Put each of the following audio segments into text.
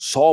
100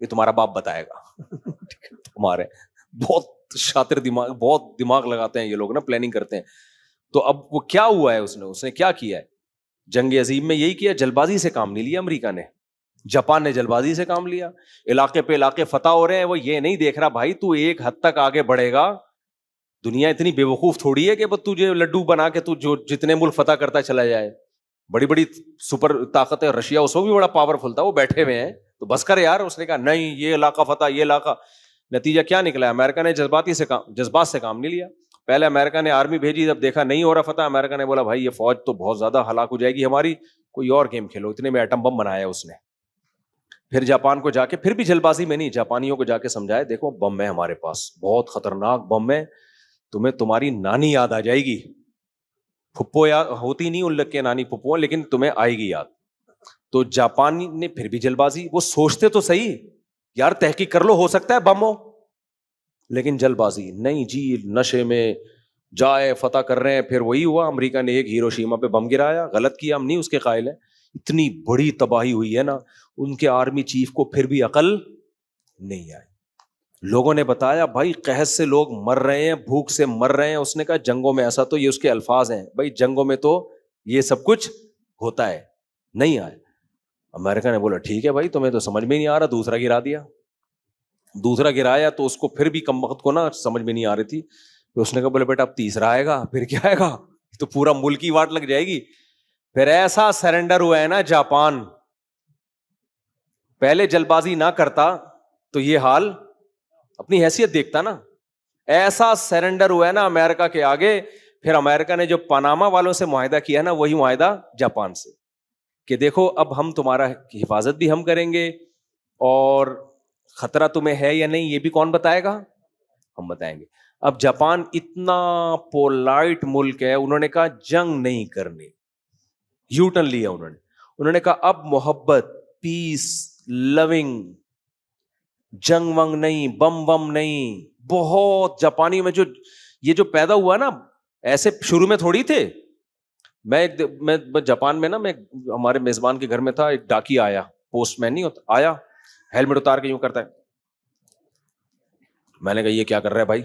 یہ تمہارا باپ بتائے گا. ہمارے بہت شاطر دماغ, بہت دماغ لگاتے ہیں یہ لوگ نا, پلاننگ کرتے ہیں. تو اب وہ کیا ہوا ہے, اس نے کیا کیا ہے جنگ عظیم میں, یہی کیا, جلد بازی سے کام نہیں لیا امریکہ نے. جاپان نے جلد بازی سے کام لیا, علاقے پہ علاقے فتح ہو رہے ہیں, وہ یہ نہیں دیکھ رہا بھائی تو ایک حد تک آگے بڑھے گا, دنیا اتنی بے وقوف تھوڑی ہے کہ تجھے لڈو بنا کے تو جو جتنے ملک فتح کرتا چلا جائے. بڑی بڑی سپر طاقتیں, رشیا اس کو بھی بڑا پاورفل تھا, وہ بیٹھے ہوئے ہیں, تو بس کر یار. اس نے کہا نہیں یہ علاقہ فتح, یہ علاقہ. نتیجہ کیا نکلا, امریکہ نے جذبات سے کام نہیں لیا. پہلے امریکہ نے آرمی بھیجی, جب دیکھا نہیں ہو رہا فتح, امریکہ نے بولا بھائی یہ فوج تو بہت زیادہ ہلاک ہو جائے گی ہماری, کوئی اور گیم کھیلو. اتنے میں ایٹم بم بنایا اس نے. پھر جاپان کو جا کے, پھر بھی جلد بازی میں نہیں, جاپانیوں کو جا کے سمجھایا دیکھو بم ہے ہمارے پاس, بہت خطرناک بم ہے, تمہیں تمہاری نانی یاد آ جائے گی. پھپھو یاد ہوتی نہیں ان لگ کے نانی پھپھو, لیکن تمہیں آئے گی یاد. تو جاپانی نے پھر بھی جلد بازی, وہ سوچتے تو صحیح یار تحقیق کر لو, ہو سکتا ہے بم ہو, لیکن جلد بازی نہیں جی, نشے میں جائے فتح کر رہے ہیں. پھر وہی ہوا, امریکہ نے ایک ہیروشیما پہ بم گرایا, غلط کیا, ہم نہیں اس کے قائل ہیں, اتنی بڑی تباہی ہوئی ہے نا, ان کے آرمی چیف کو پھر بھی عقل نہیں آئی. لوگوں نے بتایا بھائی قحط سے لوگ مر رہے ہیں, بھوک سے مر رہے ہیں. اس نے کہا جنگوں میں ایسا, تو یہ اس کے الفاظ ہیں, بھائی جنگوں میں تو یہ سب کچھ ہوتا ہے, نہیں آئے. امریکہ نے بولا ٹھیک ہے بھائی, تمہیں تو سمجھ میں نہیں آ رہا, دوسرا گرا دیا. دوسرا گرایا تو اس کو پھر بھی کم وقت کو نا سمجھ میں نہیں آ رہی تھی, تو اس نے کہا بولے بیٹا اب تیسرا آئے گا, پھر کیا آئے گا, تو پورا ملک کی واٹ لگ جائے گی. پھر ایسا سرنڈر ہوا ہے نا جاپان, پہلے جلد بازی نہ کرتا تو یہ حال, اپنی حیثیت دیکھتا نا, ایسا سرنڈر ہوا ہے نا امریکہ کے آگے. پھر امریکہ نے جو پاناما والوں سے معاہدہ کیا نا, وہی معاہدہ جاپان سے, کہ دیکھو اب ہم تمہارا حفاظت بھی ہم کریں گے, اور خطرہ تمہیں ہے یا نہیں یہ بھی کون بتائے گا, ہم بتائیں گے. اب جاپان اتنا پولائٹ ملک ہے, انہوں نے کہا جنگ نہیں کرنی, یو ٹرن لیا انہوں نے کہا اب محبت, پیس, لونگ, جنگ ونگ نہیں, بم بم نہیں. بہت جاپانی میں جو یہ جو پیدا ہوا نا, ایسے شروع میں تھوڑی تھے. میں جاپان میں نا, میں ہمارے میزبان کے گھر میں تھا, ایک ڈاکی آیا, پوسٹ مین نہیں ہوتا, آیا ہیلمٹ اتار کے یوں کرتا ہے. میں نے کہا یہ کیا کر رہا ہے بھائی,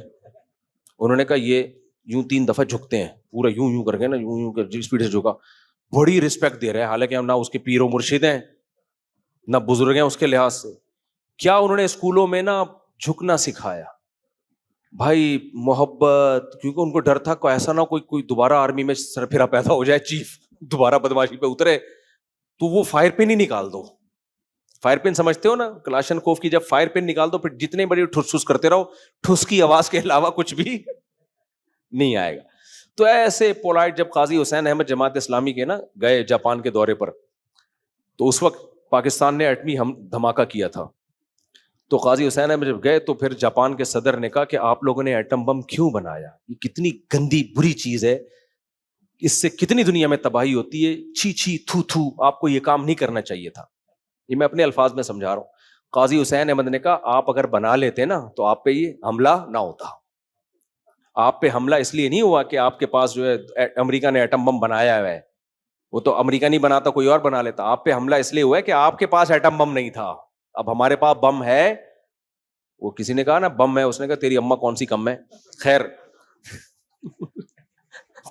انہوں نے کہا یہ یوں 3 دفعہ جھکتے ہیں, پورا یوں یوں کر کے نا, یوں یوں کر اسپیڈ سے جھکا, بڑی رسپیکٹ دے رہے ہیں, حالانکہ ہم نہ اس کے پیر و مرشد ہیں نہ بزرگ ہیں اس کے لحاظ سے. کیا انہوں نے اسکولوں میں نا جھکنا سکھایا بھائی, محبت, کیونکہ ان کو ڈر تھا کہ ایسا نہ کوئی دوبارہ آرمی میں سرفرا پیدا ہو جائے, چیف دوبارہ بدماشی پہ اترے تو وہ فائر پن ہی نکال دو. فائر پن سمجھتے ہو نا, کلاشن کوف کی جب فائر پن نکال دو, پھر جتنے بڑی ٹھس ٹھس کرتے رہو, ٹھس کی آواز کے علاوہ کچھ بھی نہیں آئے گا. تو ایسے پولائٹ, جب قاضی حسین احمد جماعت اسلامی کے نا گئے جاپان کے دورے پر, تو اس وقت پاکستان نے ایٹمی دھماکہ کیا تھا. تو قاضی حسین احمد جب گئے تو پھر جاپان کے صدر نے کہا کہ آپ لوگوں نے ایٹم بم کیوں بنایا, یہ کتنی گندی بری چیز ہے, اس سے کتنی دنیا میں تباہی ہوتی ہے, چھی چھی تھو تھو, آپ کو یہ کام نہیں کرنا چاہیے تھا. یہ میں اپنے الفاظ میں سمجھا رہا ہوں. قاضی حسین احمد نے کہا آپ اگر بنا لیتے نا تو آپ پہ یہ حملہ نہ ہوتا. آپ پہ حملہ اس لیے نہیں ہوا کہ آپ کے پاس جو ہے امریکہ نے ایٹم بم بنایا ہے, وہ تو امریکہ نہیں بناتا, کوئی اور بنا لیتا. آپ پہ حملہ اس لیے ہوا ہے کہ آپ کے پاس ایٹم بم نہیں تھا. اب ہمارے پاس بم ہے, وہ کسی نے کہا نا بم ہے, اس نے کہا تیری اماں کون سی کم ہے, خیر.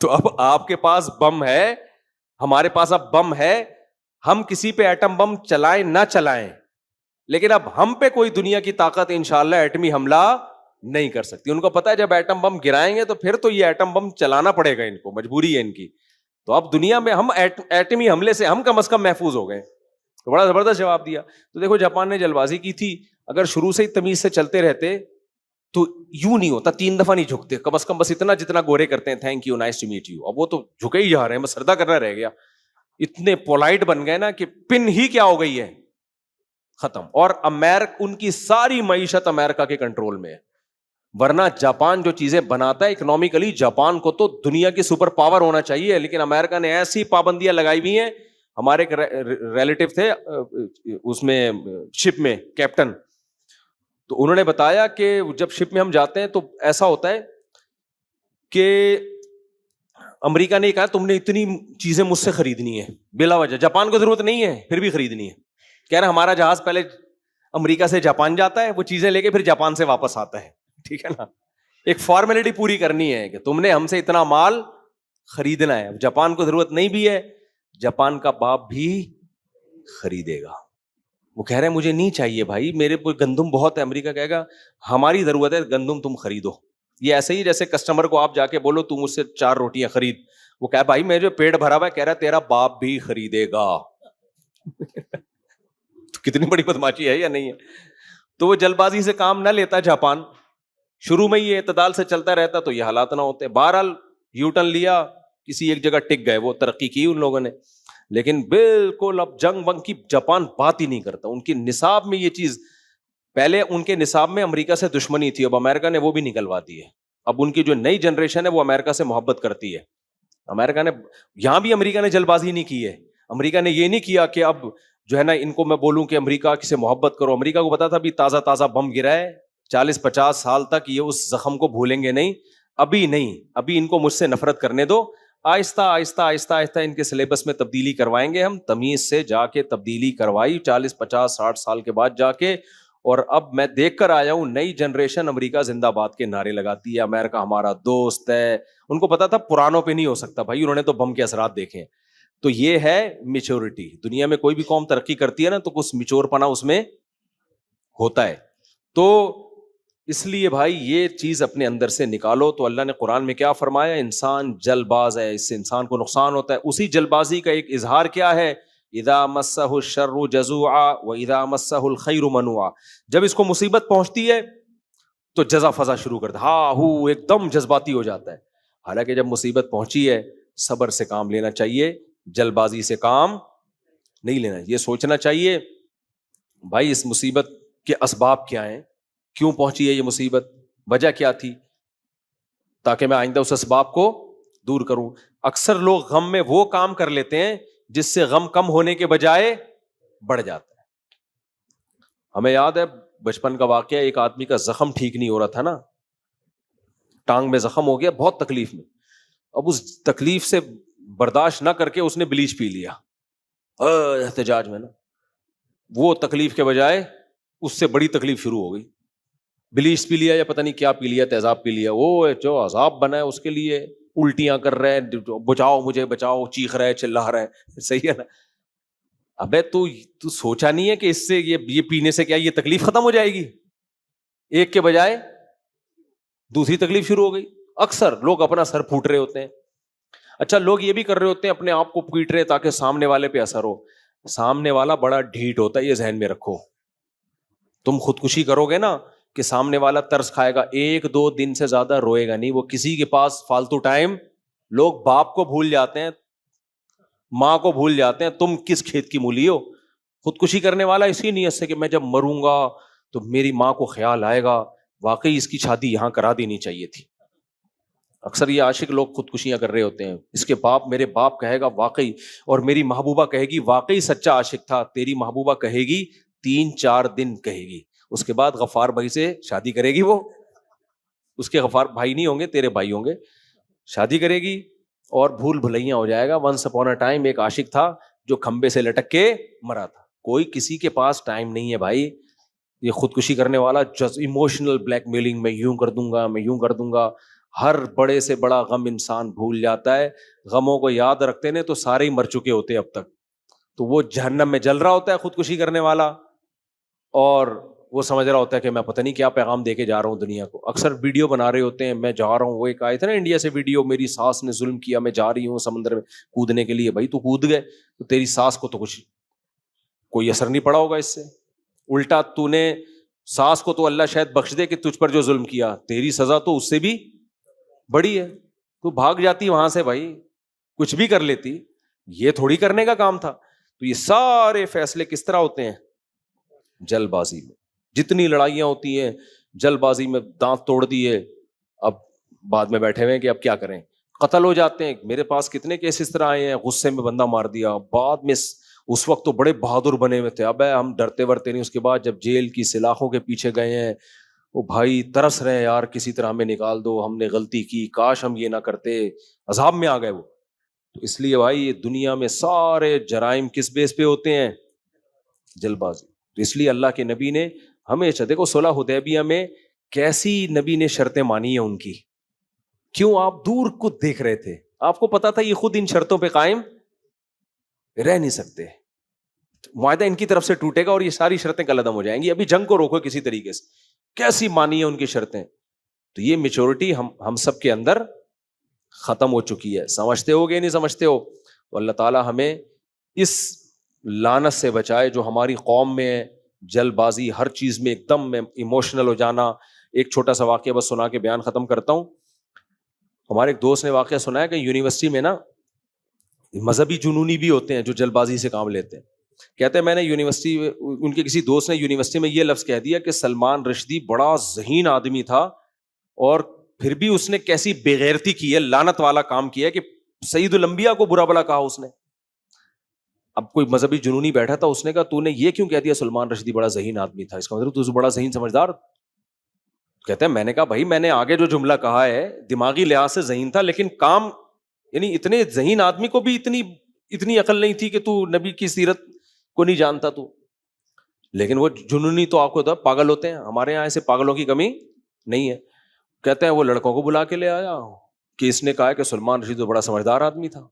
تو اب آپ کے پاس بم ہے, ہمارے پاس اب بم ہے, ہم کسی پہ ایٹم بم چلائیں نہ چلائیں, لیکن اب ہم پہ کوئی دنیا کی طاقت انشاءاللہ ایٹمی حملہ نہیں کر سکتی. ان کو پتا ہے جب ایٹم بم گرائیں گے تو پھر تو یہ ایٹم بم چلانا پڑے گا ان کو, مجبوری ہے ان کی. تو اب دنیا میں ہم ایٹمی حملے سے ہم کم از کم محفوظ ہو گئے. تو بڑا زبردست جواب دیا. تو دیکھو جاپان نے جلد بازی کی تھی, اگر شروع سے ہی تمیز سے چلتے رہتے تو یوں نہیں ہوتا, 3 دفعہ نہیں جھکتے, کم از کم بس اتنا جتنا گورے کرتے ہیں, thank you, nice to meet you. اب وہ تو جھکے ہی جا رہے ہیں, بس سردا کرنا رہ گیا. اتنے پولائٹ بن گئے نا کہ پن ہی کیا ہو گئی ہے, ختم. اور ان کی ساری معیشت امریکہ کے کنٹرول میں ہے. ورنہ جاپان جو چیزیں بناتا ہے اکنامکلی, جاپان کو تو دنیا کی سپر پاور ہونا چاہیے, لیکن امریکہ نے ایسی پابندیاں لگائی ہوئی ہیں. ہمارے ایک ریلیٹو تھے اس میں شپ میں کیپٹن, تو انہوں نے بتایا کہ جب شپ میں ہم جاتے ہیں تو ایسا ہوتا ہے کہ امریکہ نے کہا تم نے اتنی چیزیں مجھ سے خریدنی ہے بلا وجہ, جاپان کو ضرورت نہیں ہے پھر بھی خریدنی ہے. کہہ رہا ہمارا جہاز پہلے امریکہ سے جاپان جاتا ہے, وہ چیزیں لے کے پھر جاپان سے واپس آتا ہے, ٹھیک ہے نا. ایک فارمیلٹی پوری کرنی ہے کہ تم نے ہم سے اتنا مال خریدنا ہے. جاپان کو ضرورت نہیں بھی ہے, جاپان کا باپ بھی خریدے گا. وہ کہہ رہے ہیں مجھے نہیں چاہیے بھائی, میرے کوئی گندم بہت ہے. امریکہ کہے گا ہماری ضرورت ہے گندم, تم خریدو. یہ ایسے ہی جیسے کسٹمر کو آپ جا کے بولو تو مجھ سے 4 روٹیاں خرید, وہ کہا بھائی میں جو پیٹ بھرا ہوا ہے, کہہ رہا تیرا باپ بھی خریدے گا. کتنی بڑی بدماشی ہے یا نہیں ہے. تو وہ جلد بازی سے کام نہ لیتا جاپان, شروع میں یہ اعتدال سے چلتا رہتا تو یہ حالات نہ ہوتے. بہرحال یو ٹرن لیا, کسی ایک جگہ ٹک گئے, وہ ترقی کی ان لوگوں نے. لیکن بالکل اب جنگ ونگ کی جاپان بات ہی نہیں کرتا. ان کی نصاب میں یہ چیز, پہلے ان کے نصاب میں امریکہ سے دشمنی تھی, اب امریکہ نے وہ بھی نکلوا دی ہے. اب ان کی جو نئی جنریشن ہے وہ امریکہ سے محبت کرتی ہے. امریکہ نے, یہاں بھی امریکہ نے جلد بازی نہیں کی ہے. امریکہ نے یہ نہیں کیا کہ اب جو ہے نا ان کو میں بولوں کہ امریکہ سے محبت کرو. امریکہ کو پتا تھا ابھی تازہ تازہ بم گرا ہے, 40-50 سال تک یہ اس زخم کو بھولیں گے نہیں. ابھی نہیں, ابھی ان کو مجھ سے نفرت کرنے دو. آہستہ آہستہ آہستہ آہستہ ان کے سلیبس میں تبدیلی کروائیں گے ہم. تمیز سے جا کے تبدیلی کروائی 40-50-60 سال کے بعد جا کے. اور اب میں دیکھ کر آیا ہوں نئی جنریشن امریکہ زندہ باد کے نعرے لگاتی ہے, امریکہ ہمارا دوست ہے. ان کو پتا تھا پرانوں پہ نہیں ہو سکتا بھائی, انہوں نے تو بم کے اثرات دیکھے ہیں. تو یہ ہے میچورٹی. دنیا میں کوئی بھی قوم ترقی کرتی ہے نا تو کچھ میچور پنا اس میں ہوتا ہے. تو اس لیے بھائی یہ چیز اپنے اندر سے نکالو. تو اللہ نے قرآن میں کیا فرمایا, انسان جلد باز ہے, اس سے انسان کو نقصان ہوتا ہے. اسی جلد بازی کا ایک اظہار کیا ہے, اذا مسہ الشر جزوعا واذا مسہ الخیر منوعا. جب اس کو مصیبت پہنچتی ہے تو جزا فضا شروع کرتا ہے, ہاں ہو ایک دم جذباتی ہو جاتا ہے. حالانکہ جب مصیبت پہنچی ہے صبر سے کام لینا چاہیے, جلد بازی سے کام نہیں لینا. یہ سوچنا چاہیے بھائی اس مصیبت کے اسباب کیا ہیں, کیوں پہنچی ہے یہ مصیبت, وجہ کیا تھی, تاکہ میں آئندہ اس اسباب کو دور کروں. اکثر لوگ غم میں وہ کام کر لیتے ہیں جس سے غم کم ہونے کے بجائے بڑھ جاتا ہے. ہمیں یاد ہے بچپن کا واقعہ, ایک آدمی کا زخم ٹھیک نہیں ہو رہا تھا نا, ٹانگ میں زخم ہو گیا بہت تکلیف میں. اب اس تکلیف سے برداشت نہ کر کے اس نے بلیچ پی لیا احتجاج میں نا. وہ تکلیف کے بجائے اس سے بڑی تکلیف شروع ہو گئی. بلیچ پی لیا یا پتہ نہیں کیا پی لیا, تیزاب پی لیا, وہ جو عذاب بنا ہے اس کے لیے, الٹیاں کر رہے, بچاؤ مجھے بچاؤ, چیخ رہے, چلا رہے. صحیح ہے نا. ابے تو سوچا نہیں ہے کہ اس سے یہ پینے سے کیا یہ تکلیف ختم ہو جائے گی, ایک کے بجائے دوسری تکلیف شروع ہو گئی. اکثر لوگ اپنا سر پھوٹ رہے ہوتے ہیں. اچھا لوگ یہ بھی کر رہے ہوتے ہیں اپنے آپ کو پیٹ رہے تاکہ سامنے والے پہ اثر ہو. سامنے والا بڑا ڈھیٹ ہوتا ہے, یہ ذہن میں رکھو. تم خودکشی کرو گے نا کہ سامنے والا ترس کھائے گا, 1-2 دن سے زیادہ روئے گا نہیں. وہ کسی کے پاس فالتو ٹائم, لوگ باپ کو بھول جاتے ہیں, ماں کو بھول جاتے ہیں. تم کس کھیت کی مولی ہو. خودکشی کرنے والا اسی نیت سے کہ میں جب مروں گا تو میری ماں کو خیال آئے گا, واقعی اس کی شادی یہاں کرا دینی چاہیے تھی. اکثر یہ عاشق لوگ خودکشیاں کر رہے ہوتے ہیں. اس کے باپ, میرے باپ کہے گا واقعی, اور میری محبوبہ کہے گی واقعی سچا عاشق تھا. تیری محبوبہ کہے گی 3-4 دن کہے گی, اس کے بعد غفار بھائی سے شادی کرے گی. وہ اس کے غفار بھائی نہیں ہوں گے, تیرے بھائی ہوں گے, شادی کرے گی اور بھول بھلائیاں ہو جائے گا. ونس اپون اے ٹائم ایک عاشق تھا جو کھمبے سے لٹک کے مرا تھا. کوئی کسی کے پاس ٹائم نہیں ہے بھائی. یہ خودکشی کرنے والا ایموشنل بلیک میلنگ, میں یوں کر دوں گا, میں یوں کر دوں گا. ہر بڑے سے بڑا غم انسان بھول جاتا ہے. غموں کو یاد رکھتے ہیں تو سارے ہی مر چکے ہوتے ہیں اب تک. تو وہ جہنم میں جل رہا ہوتا ہے خودکشی کرنے والا, اور وہ سمجھ رہا ہوتا ہے کہ میں پتہ نہیں کیا پیغام دے کے جا رہا ہوں دنیا کو. اکثر ویڈیو بنا رہے ہوتے ہیں, میں جا رہا ہوں, وہ ایک آئے تھے نا انڈیا سے ویڈیو, میری ساس نے ظلم کیا, میں جا رہی ہوں سمندر میں کودنے کے لیے. بھائی تو کود گئے تو تیری ساس کو تو کچھ کوئی اثر نہیں پڑا ہوگا اس سے. الٹا تو نے ساس کو تو اللہ شاید بخش دے کہ تجھ پر جو ظلم کیا, تیری سزا تو اس سے بھی بڑی ہے. تو بھاگ جاتی وہاں سے بھائی, کچھ بھی کر لیتی. یہ تھوڑی کرنے کا کام تھا. تو یہ سارے فیصلے کس طرح ہوتے ہیں, جلد بازی میں. جتنی لڑائیاں ہوتی ہیں جلد بازی میں, دانت توڑ دیے, اب بعد میں بیٹھے ہوئے ہیں کہ اب کیا کریں, قتل ہو جاتے ہیں. میرے پاس کتنے کیس اس طرح آئے ہیں, غصے میں بندہ مار دیا, بعد میں اس وقت تو بڑے بہادر بنے ہوئے تھے, اب ہم ڈرتے ورتے نہیں. اس کے بعد جب جیل کی سلاخوں کے پیچھے گئے ہیں, وہ بھائی ترس رہے ہیں, یار کسی طرح ہمیں نکال دو, ہم نے غلطی کی, کاش ہم یہ نہ کرتے. عذاب میں آ گئے وہ. تو اس لیے بھائی یہ دنیا میں سارے جرائم کس بیس پہ ہوتے ہیں, جلد بازی. تو اس لیے اللہ کے نبی نے ہمیشہ, دیکھو صلح حدیبیہ میں کیسی نبی نے شرطیں مانی ہیں ان کی, کیوں؟ آپ دور کو دیکھ رہے تھے, آپ کو پتا تھا یہ خود ان شرطوں پہ قائم رہ نہیں سکتے, معاہدہ ان کی طرف سے ٹوٹے گا اور یہ ساری شرطیں کلعدم ہو جائیں گی, ابھی جنگ کو روکو کسی طریقے سے, کیسی مانی ہے ان کی شرطیں. تو یہ میچورٹی ہم سب کے اندر ختم ہو چکی ہے. سمجھتے ہو گے نہیں سمجھتے ہو؟ تو اللہ تعالیٰ ہمیں اس لعنت سے بچائے جو ہماری قوم میں ہے, جلد بازی, ہر چیز میں ایک دم ایموشنل ہو جانا. ایک چھوٹا سا واقعہ بس سنا کے بیان ختم کرتا ہوں. ہمارے ایک دوست نے واقعہ سنایا کہ یونیورسٹی میں نا مذہبی جنونی بھی ہوتے ہیں جو جلد بازی سے کام لیتے ہیں. کہتے ہیں میں نے یونیورسٹی, ان کے کسی دوست نے یونیورسٹی میں یہ لفظ کہہ دیا کہ سلمان رشدی بڑا ذہین آدمی تھا اور پھر بھی اس نے کیسی بےغیرتی کی ہے, لعنت والا کام کیا ہے کہ سید الانبیاء کو برا بلا کہا اس نے. اب کوئی مذہبی جنونی بیٹھا تھا, اس نے کہا تو نے یہ کیوں کہہ دیا سلمان رشدی بڑا ذہین آدمی تھا, اس کا مطلب تو بڑا ذہین سمجھدار. کہتے ہیں میں نے کہا بھائی میں نے آگے جو جملہ کہا ہے دماغی لحاظ سے ذہین تھا, لیکن کام یعنی اتنے ذہین آدمی کو بھی اتنی عقل نہیں تھی کہ تو نبی کی سیرت کو نہیں جانتا تو. لیکن وہ جنونی تو آپ کو تو پاگل ہوتے ہیں, ہمارے یہاں ایسے پاگلوں کی کمی نہیں ہے. کہتے ہیں وہ لڑکوں کو بلا کے لے آیا کہ اس نے کہا کہ سلمان رشدی تو بڑا سمجھدار آدمی تھا.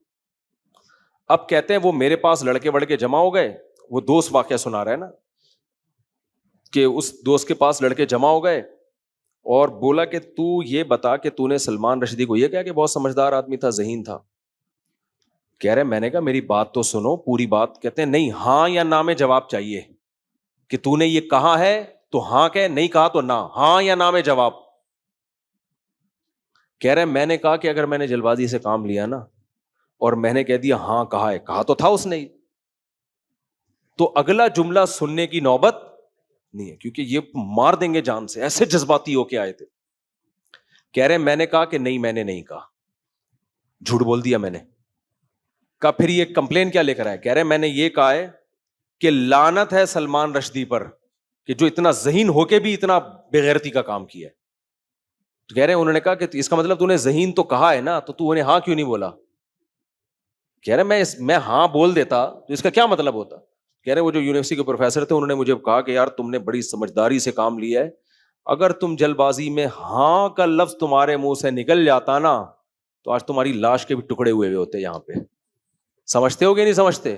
اب کہتے ہیں وہ میرے پاس لڑکے وڑکے جمع ہو گئے, وہ دوست واقعہ سنا رہا ہے نا کہ اس دوست کے پاس لڑکے جمع ہو گئے اور بولا کہ تو یہ بتا کہ تو نے سلمان رشدی کو یہ کہا کہ بہت سمجھدار آدمی تھا, ذہین تھا. کہہ رہے میں نے کہا میری بات تو سنو پوری بات. کہتے ہیں نہیں, ہاں یا نہ میں جواب چاہیے کہ تو نے یہ کہا ہے تو ہاں کہ, نہیں کہا تو نہ, ہاں یا نہ میں جواب. کہہ رہے میں نے کہا کہ اگر میں نے جلد بازی سے کام لیا نا اور میں نے کہہ دیا ہاں کہا ہے, کہا تو تھا اس نے, تو اگلا جملہ سننے کی نوبت نہیں ہے کیونکہ یہ مار دیں گے جان سے, ایسے جذباتی ہو کے آئے تھے. کہہ رہے میں نے کہا کہ نہیں میں نے نہیں کہا, جھوٹ بول دیا میں نے. کہا پھر یہ کمپلین کیا لے کر آئے؟ کہہ رہے میں نے یہ کہا ہے کہ لعنت ہے سلمان رشدی پر کہ جو اتنا ذہین ہو کے بھی اتنا بےغیرتی کا کام کیا ہے. تو کہہ رہے انہوں نے کہا کہ اس کا مطلب تو نے ذہین تو کہا ہے نا, تو انہیں ہاں کیوں نہیں بولا؟ کہہ رہے میں ہاں بول دیتا تو اس کا کیا مطلب ہوتا؟ کہہ رہے وہ جو یونیورسٹی کے پروفیسر تھے انہوں نے مجھے کہا کہ یار تم نے بڑی سمجھداری سے کام لیا ہے, اگر تم جلد بازی میں ہاں کا لفظ تمہارے منہ سے نکل جاتا نا تو آج تمہاری لاش کے بھی ٹکڑے ہوئے ہوتے یہاں پہ. سمجھتے ہو گے نہیں سمجھتے؟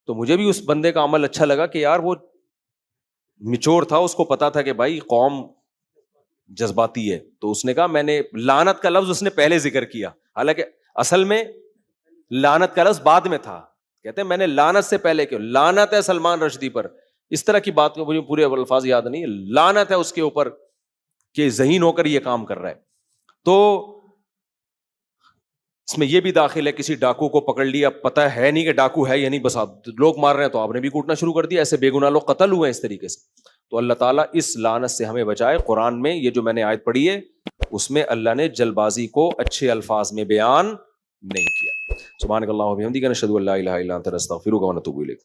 تو مجھے بھی اس بندے کا عمل اچھا لگا کہ یار وہ میچور تھا, اس کو پتا تھا کہ بھائی قوم جذباتی ہے. تو اس نے کہا میں نے لعنت کا لفظ اس نے پہلے ذکر کیا, حالانکہ اصل میں لعنت کا لفظ بعد میں تھا. کہتے ہیں میں نے لعنت سے پہلے کیوں, لعنت ہے سلمان رشدی پر, اس طرح کی بات کو مجھے پورے الفاظ یاد نہیں, لعنت ہے اس کے اوپر کہ ذہین ہو کر یہ کام کر رہا ہے. تو اس میں یہ بھی داخل ہے کسی ڈاکو کو پکڑ لیا, پتہ ہے نہیں کہ ڈاکو ہے یا نہیں, بس آپ لوگ مار رہے ہیں تو آپ نے بھی کوٹنا شروع کر دیا, ایسے بے گناہ لوگ قتل ہوئے اس طریقے سے. تو اللہ تعالیٰ اس لعنت سے ہمیں بچائے. قرآن میں یہ جو میں نے آیت پڑھی ہے اس میں اللہ نے جلد بازی کو اچھے الفاظ میں بیان نہیں کیا. سبحانک اللہم و بحمدک نشہد ان لا الہ الا انت نستغفرک و نتوب الیک.